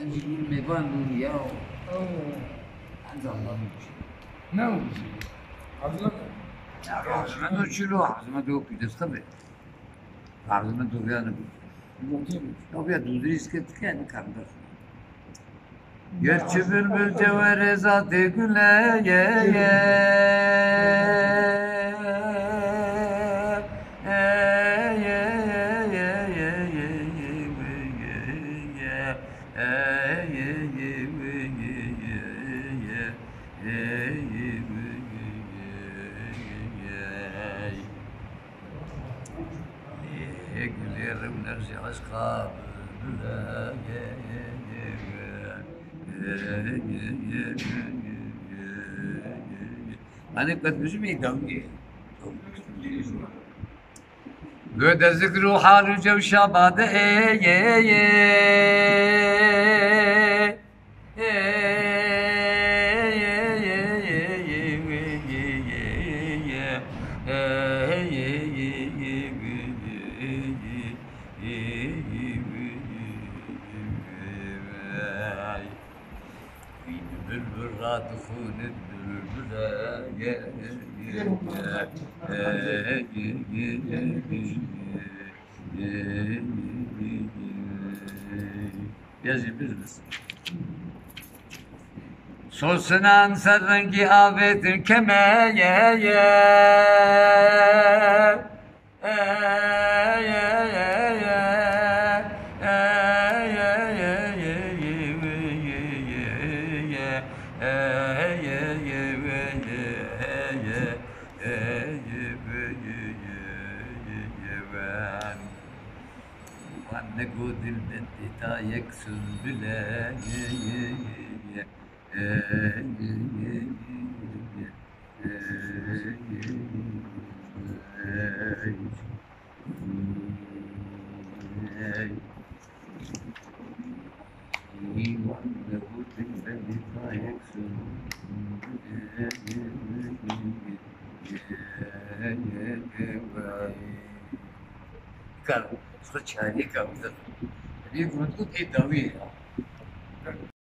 أجيب ميبان وياه عند الله نعم عظمة عظمته شنو عظمته كده طبعا عظمته يعني طبيعة تدريس كان kardeş. Gerçi bülbül cevher zat-ı güle ye ye Gülerim nerede aşka bülbüle أنا كنت بسمي دوي قد ذكر حال جو شباب البراد خون Yazı biliriz. Sosunan sarıngi avetin kemeye نقود البنت تايك سنبلة Cara, só tinha ali, cara. Ali, muito que dá,